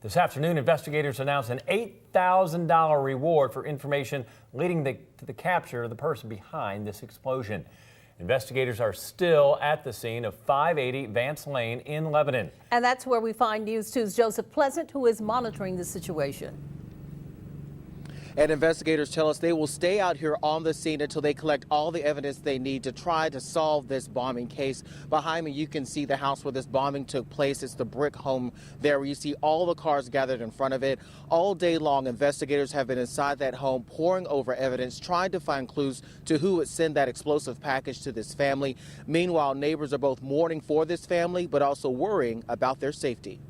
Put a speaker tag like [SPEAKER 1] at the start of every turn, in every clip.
[SPEAKER 1] This afternoon, investigators announced an $8,000 reward for information leading to the capture of the person behind this explosion. Investigators are still at the scene of 580 Vance Lane in Lebanon.
[SPEAKER 2] And that's where we find News 2's Joseph Pleasant, who is monitoring the situation.
[SPEAKER 3] And investigators tell us they will stay out here on the scene until they collect all the evidence they need to try to solve this bombing case. Behind me, you can see the house where this bombing took place. It's the brick home there where you see all the cars gathered in front of it. All day long, investigators have been inside that home poring over evidence, trying to find clues to who would send that explosive package to this family. Meanwhile, neighbors are both mourning for this family, but also worrying about their safety.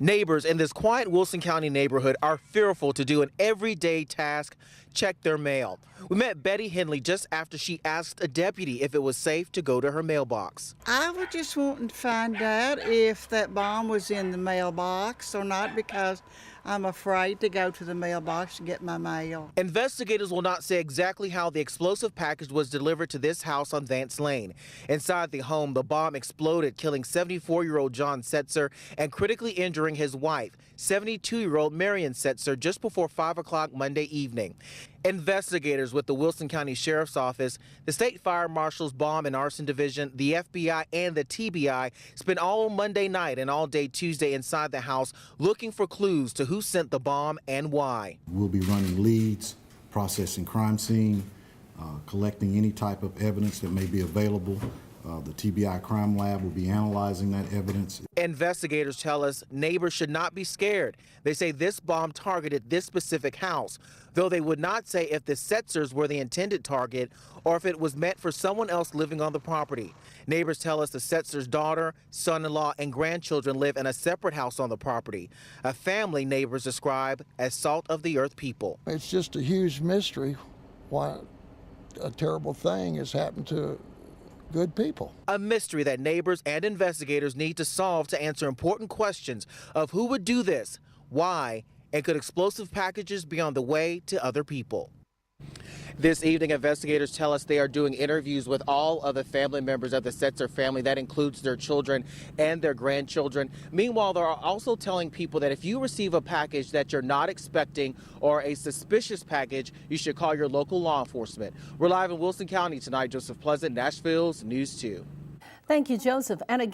[SPEAKER 3] Neighbors in this quiet Wilson County neighborhood are fearful to do an everyday task, check their mail. We met Betty Henley just after she asked a deputy if it was safe to go to her mailbox.
[SPEAKER 4] I was just wanting to find out if that bomb was in the mailbox or not, because I'm afraid to go to the mailbox to get my mail.
[SPEAKER 3] Investigators will not say exactly how the explosive package was delivered to this house on Vance Lane. Inside the home, the bomb exploded, killing 74-year-old John Setzer and critically injuring his wife, 72-year-old Marion Setzer, just before 5 o'clock Monday evening. Investigators with the Wilson County Sheriff's Office, the State Fire Marshal's Bomb and Arson Division, the FBI, and the TBI spent all Monday night and all day Tuesday inside the house looking for clues to who sent the bomb and why.
[SPEAKER 5] We'll be running leads, processing crime scene, collecting any type of evidence that may be available. The TBI crime lab will be analyzing that evidence.
[SPEAKER 3] Investigators tell us neighbors should not be scared. They say this bomb targeted this specific house, though they would not say if the Setzers were the intended target or if it was meant for someone else living on the property. Neighbors tell us the Setzers' daughter, son-in-law, and grandchildren live in a separate house on the property, a family neighbors describe as salt-of-the-earth people.
[SPEAKER 6] It's just a huge mystery why a terrible thing has happened to good people.
[SPEAKER 3] A mystery that neighbors and investigators need to solve to answer important questions of who would do this, why, and could explosive packages be on the way to other people. This evening, investigators tell us they are doing interviews with all of the family members of the Setzer family. That includes their children and their grandchildren. Meanwhile, they're also telling people that if you receive a package that you're not expecting or a suspicious package, you should call your local law enforcement. We're live in Wilson County tonight. Joseph Pleasant, Nashville's News 2.
[SPEAKER 2] Thank you, Joseph. And again,